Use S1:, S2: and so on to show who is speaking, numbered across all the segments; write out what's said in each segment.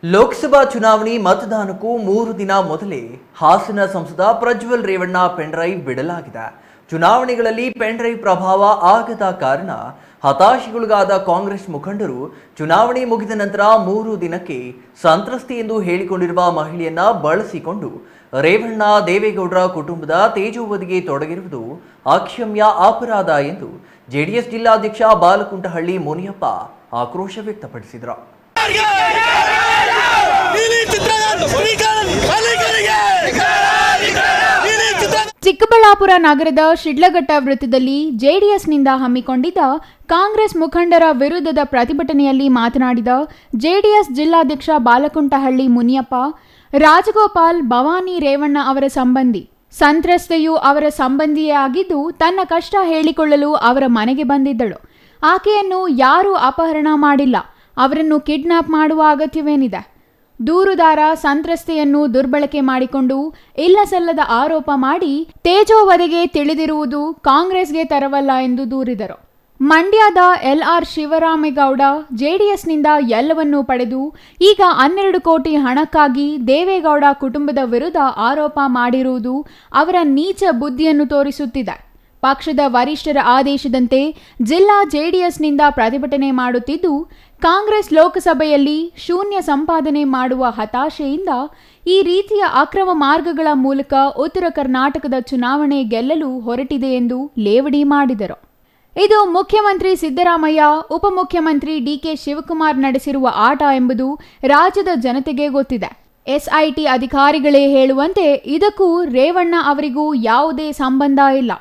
S1: ಲೋಕಸಭಾ ಚುನಾವಣೆ ಮತದಾನಕ್ಕೂ 3 ದಿನ ಮೊದಲೇ ಹಾಸನ ಸಂಸದ ಪ್ರಜ್ವಲ್ ರೇವಣ್ಣ ಪೆನ್ಡ್ರೈವ್ ಬಿಡಲಾಗಿದೆ. ಚುನಾವಣೆಗಳಲ್ಲಿ ಪೆನ್ಡ್ರೈವ್ ಪ್ರಭಾವ ಆಗದ ಕಾರಣ ಹತಾಶೆಗೊಳಗಾದ ಕಾಂಗ್ರೆಸ್ ಮುಖಂಡರು ಚುನಾವಣೆ ಮುಗಿದ ನಂತರ 3 ದಿನಕ್ಕೆ ಸಂತ್ರಸ್ತೆ ಎಂದು ಹೇಳಿಕೊಂಡಿರುವ ಮಹಿಳೆಯನ್ನ ಬಳಸಿಕೊಂಡು ರೇವಣ್ಣ ದೇವೇಗೌಡರ ಕುಟುಂಬದ ತೇಜೋವಧಿಗೆ ತೊಡಗಿರುವುದು ಅಕ್ಷಮ್ಯ ಅಪರಾಧ ಎಂದು ಜೆಡಿಎಸ್ ಜಿಲ್ಲಾಧ್ಯಕ್ಷ ಬಾಲಕುಂಟಹಳ್ಳಿ ಮುನಿಯಪ್ಪ ಆಕ್ರೋಶ ವ್ಯಕ್ತಪಡಿಸಿದರು.
S2: ಚಿಕ್ಕಬಳ್ಳಾಪುರ ನಗರದ ಶಿಡ್ಲಘಟ್ಟ ವೃತ್ತದಲ್ಲಿ ಜೆಡಿಎಸ್ನಿಂದ ಹಮ್ಮಿಕೊಂಡಿದ್ದ ಕಾಂಗ್ರೆಸ್ ಮುಖಂಡರ ವಿರುದ್ಧದ ಪ್ರತಿಭಟನೆಯಲ್ಲಿ ಮಾತನಾಡಿದ ಜೆಡಿಎಸ್ ಜಿಲ್ಲಾಧ್ಯಕ್ಷ ಬಾಲಕುಂಟಹಳ್ಳಿ ಮುನಿಯಪ್ಪ, ರಾಜಗೋಪಾಲ್ ಭವಾನಿ ರೇವಣ್ಣ ಅವರ ಸಂಬಂಧಿ, ಸಂತ್ರಸ್ತೆಯು ಅವರ ಸಂಬಂಧಿಯೇ ಆಗಿದ್ದು ತನ್ನ ಕಷ್ಟ ಹೇಳಿಕೊಳ್ಳಲು ಅವರ ಮನೆಗೆ ಬಂದಿದ್ದಳು. ಆಕೆಯನ್ನು ಯಾರೂ ಅಪಹರಣ ಮಾಡಿಲ್ಲ. ಅವರನ್ನು ಕಿಡ್ನಾಪ್ ಮಾಡುವ ಅಗತ್ಯವೇನಿದೆ? ದೂರುದಾರ ಸಂತ್ರಸ್ತೆಯನ್ನು ದುರ್ಬಳಕೆ ಮಾಡಿಕೊಂಡು ಇಲ್ಲಸಲ್ಲದ ಆರೋಪ ಮಾಡಿ ತೇಜೋವಧೆಗೆ ತಿಳಿದಿರುವುದು ಕಾಂಗ್ರೆಸ್ಗೆ ತರವಲ್ಲ ಎಂದು ದೂರಿದರು. ಮಂಡ್ಯದ LR ಶಿವರಾಮೇಗೌಡ ಜೆಡಿಎಸ್ನಿಂದ ಎಲ್ಲವನ್ನೂ ಪಡೆದು ಈಗ 12 ಕೋಟಿ ಹಣಕ್ಕಾಗಿ ದೇವೇಗೌಡ ಕುಟುಂಬದ ವಿರುದ್ಧ ಆರೋಪ ಮಾಡಿರುವುದು ಅವರ ನೀಚ ಬುದ್ಧಿಯನ್ನು ತೋರಿಸುತ್ತಿದೆ. ಪಕ್ಷದ ವರಿಷ್ಠರ ಆದೇಶದಂತೆ ಜಿಲ್ಲಾ ಜೆಡಿಎಸ್ನಿಂದ ಪ್ರತಿಭಟನೆ ಮಾಡುತ್ತಿದ್ದು, ಕಾಂಗ್ರೆಸ್ ಲೋಕಸಭೆಯಲ್ಲಿ ಶೂನ್ಯ ಸಂಪಾದನೆ ಮಾಡುವ ಹತಾಶೆಯಿಂದ ಈ ರೀತಿಯ ಅಕ್ರಮ ಮಾರ್ಗಗಳ ಮೂಲಕ ಉತ್ತರ ಕರ್ನಾಟಕದ ಚುನಾವಣೆ ಗೆಲ್ಲಲು ಹೊರಟಿದೆ ಎಂದು ಲೇವಡಿ ಮಾಡಿದರು. ಇದು ಮುಖ್ಯಮಂತ್ರಿ ಸಿದ್ದರಾಮಯ್ಯ, ಉಪಮುಖ್ಯಮಂತ್ರಿ DK ಶಿವಕುಮಾರ್ ನಡೆಸಿರುವ ಆಟ ಎಂಬುದು ರಾಜ್ಯದ ಜನತೆಗೆ ಗೊತ್ತಿದೆ. SIT ಅಧಿಕಾರಿಗಳೇ ಹೇಳುವಂತೆ ಇದಕ್ಕೂ ರೇವಣ್ಣ ಅವರಿಗೂ ಯಾವುದೇ ಸಂಬಂಧ ಇಲ್ಲ.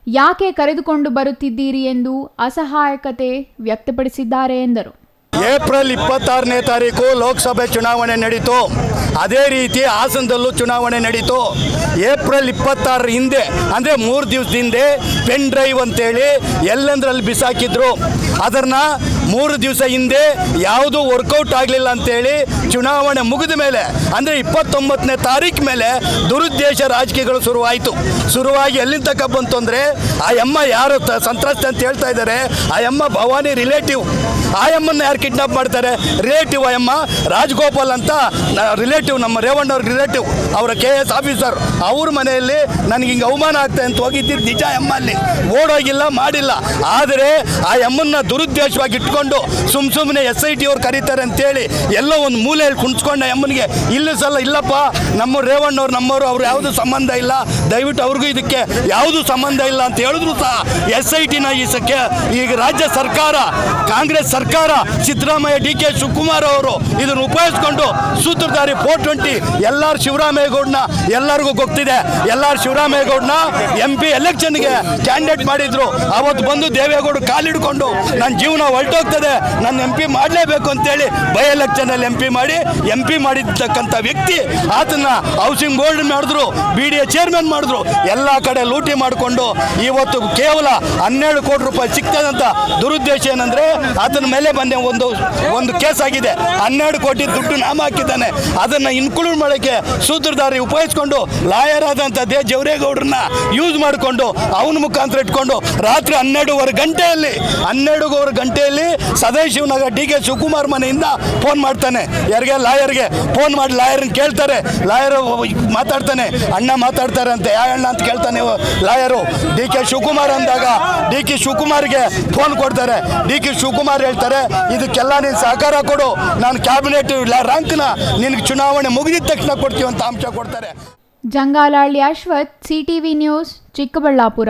S2: ಯಾಕೆ ಕರೆದುಕೊಂಡು ಬರುತ್ತಿದ್ದೀರಿ ಎಂದು ಅಸಹಾಯಕತೆ ವ್ಯಕ್ತಪಡಿಸಿದ್ದಾರೆ ಎಂದರು.
S3: ಏಪ್ರಿಲ್ 26ನೇ ತಾರೀಕು ಲೋಕಸಭೆ ಚುನಾವಣೆ ನಡೀತು. ಅದೇ ರೀತಿ ಹಾಸನದಲ್ಲೂ ಚುನಾವಣೆ ನಡೀತು. ಏಪ್ರಿಲ್ 26 ಹಿಂದೆ ಅಂದರೆ 3 ದಿವಸದ ಹಿಂದೆ ಪೆನ್ ಡ್ರೈವ್ ಅಂತೇಳಿ ಎಲ್ಲಂದ್ರಲ್ಲಿ ಬಿಸಾಕಿದ್ರು. ಅದನ್ನು 3 ದಿವಸ ಹಿಂದೆ ಯಾವುದೂ ವರ್ಕೌಟ್ ಆಗಲಿಲ್ಲ ಅಂತೇಳಿ ಚುನಾವಣೆ ಮುಗಿದ ಮೇಲೆ ಅಂದರೆ 29ನೇ ತಾರೀಕು ಮೇಲೆ ದುರುದ್ದೇಶ ರಾಜಕೀಯಗಳು ಶುರುವಾಗಿ ಎಲ್ಲಿಂದ ತಕ್ಕ ಬಂತು ಅಂದರೆ ಆ ಅಮ್ಮ ಯಾರು ಸಂತ್ರಸ್ತೆ ಅಂತ ಹೇಳ್ತಾ ಇದ್ದಾರೆ, ಆ ಅಮ್ಮ ಭವಾನಿ ರಿಲೇಟಿವ್. ಆ ಅಮ್ಮನ್ನ ಯಾರು ಕಿಡ್ನಾಪ್ ಮಾಡ್ತಾರೆ? ರಿಲೇಟಿವ್. ಆ ಅಮ್ಮ ರಾಜಗೋಪಾಲ್ ಅಂತ ರಿಲೇಟಿವ್, ನಮ್ಮ ರೇವಣ್ಣ ಅವ್ರ ರಿಲೇಟಿವ್, ಅವರ KS ಆಫೀಸರ್. ಅವ್ರ ಮನೆಯಲ್ಲಿ ನನಗೆ ಹಿಂಗೆ ಅವಮಾನ ಆಗ್ತದೆ ಅಂತ ಹೋಗಿದ್ದಿದ್ದು ನಿಜ. ಅಮ್ಮ ಅಲ್ಲಿ ಓಡೋಗಿಲ್ಲ, ಮಾಡಿಲ್ಲ. ಆದರೆ ಆ ಅಮ್ಮನ್ನ ದುರುದ್ದೇಶವಾಗಿ ಇಟ್ಕೊಂಡು ಸುಮ್ಮನೆ SIT ಅವ್ರು ಕರೀತಾರೆ ಅಂತೇಳಿ ಎಲ್ಲೋ ಒಂದು ಮೂಲೆಯಲ್ಲಿ ಕುಣಿಸ್ಕೊಂಡ ಅಮ್ಮನಿಗೆ ಇಲ್ಲಪ್ಪ, ನಮ್ಮ ರೇವಣ್ಣವ್ರು ನಮ್ಮವರು, ಅವ್ರು ಯಾವುದೂ ಸಂಬಂಧ ಇಲ್ಲ, ದಯವಿಟ್ಟು ಅವ್ರಿಗೂ ಇದಕ್ಕೆ ಯಾವುದೂ ಸಂಬಂಧ ಇಲ್ಲ ಅಂತ ಹೇಳಿದ್ರು ಸಹ SITನ ಈಗ ರಾಜ್ಯ ಸರ್ಕಾರ, ಕಾಂಗ್ರೆಸ್ ಸರ್ಕಾರ, ಸಿದ್ದರಾಮಯ್ಯ DK ಶಿವಕುಮಾರ್ ಅವರು ಇದನ್ನು ಉಪಯೋಗಿಸ್ಕೊಂಡು ಸೂತ್ರಧಾರಿ 420 LR ಶಿವರಾಮೇಗೌಡನ ಎಲ್ಲರಿಗೂ ಗೊತ್ತಿದೆ. LR ಶಿವರಾಮೇಗೌಡನ MP ಎಲೆಕ್ಷನ್ಗೆ ಕ್ಯಾಂಡಿಡೇಟ್ ಮಾಡಿದ್ರು. ಅವತ್ತು ಬಂದು ದೇವೇಗೌಡ ಕಾಲಿಡ್ಕೊಂಡು ನನ್ನ ಜೀವನ ಹೊರಟೋಗ್ತದೆ, ನನ್ನ MP ಮಾಡಲೇಬೇಕು ಅಂತೇಳಿ ಬೈ ಎಲೆಕ್ಷನಲ್ಲಿ MP ಮಾಡಿರ್ತಕ್ಕಂಥ ವ್ಯಕ್ತಿ ಆತನ ಹೌಸಿಂಗ್ ಬೋರ್ಡ್ ಮಾಡಿದ್ರು, BDA ಚೇರ್ಮನ್ ಮಾಡಿದ್ರು. ಎಲ್ಲ ಕಡೆ ಲೂಟಿ ಮಾಡಿಕೊಂಡು ಇವತ್ತು ಕೇವಲ 12 ಕೋಟಿ ರೂಪಾಯಿ ಸಿಗ್ತದೆ ಅಂತ ದುರುದ್ದೇಶ ಏನಂದರೆ ಆತನ ಮೇಲೆ ಒಂದು ಕೇಸ್ ಆಗಿದೆ. 12 ಕೋಟಿ ದುಡ್ಡು ನಾಮ ಹಾಕಿದ್ದಾನೆ. ಅದನ್ನು ಇನ್ಕ್ಲೂಡ್ ಮಾಡೋಕ್ಕೆ ಸೂತ್ರಧಾರಿ ಉಪಯೋಗಿಸ್ಕೊಂಡು ಲಾಯರ್ ಆದಂಥ ಜವರೇಗೌಡರನ್ನ ಯೂಸ್ ಮಾಡಿಕೊಂಡು ಅವನ ಮುಖಾಂತರ ಇಟ್ಕೊಂಡು ರಾತ್ರಿ 12:15 ಗಂಟೆಯಲ್ಲಿ ಸದಾಶಿವನಗರ DK ಶಿವಕುಮಾರ್ ಮನೆಯಿಂದ ಫೋನ್ ಮಾಡ್ತಾನೆ. ಲಾಯರ್ಗೆ ಫೋನ್ ಮಾಡಿ ಲಾಯರ್ನ ಕೇಳ್ತಾರೆ. ಲಾಯರ್ ಮಾತಾಡ್ತಾನೆ, ಅಣ್ಣ ಮಾತಾಡ್ತಾರೆ ಅಂತ. ಯಾವ ಅಣ್ಣ ಅಂತ ಕೇಳ್ತಾನೆ ಲಾಯರು. DK ಶಿವಕುಮಾರ್ ಅಂದಾಗ DK ಶಿವಕುಮಾರ್ಗೆ ಫೋನ್ ಕೊಡ್ತಾರೆ. DK ಶಿವಕುಮಾರ್ ಹೇಳ್ತಾರೆ, ಇದಕ್ಕೆಲ್ಲ ನೀನು ಸಹಕಾರ ಕೊಡು, ನಾನು ಕ್ಯಾಬಿನೆಟ್ ರ್ಯಾಂಕ್ನ ನಿನಗೆ ಚುನಾವಣೆ ಮುಗಿದಿದ ತಕ್ಷಣ ಕೊಡ್ತೀವಿ ಅಂತ ಅಂಶ ಕೊಡ್ತಾರೆ.
S2: Jangalahalli Ashwath, CTV news, Chikkaballapur.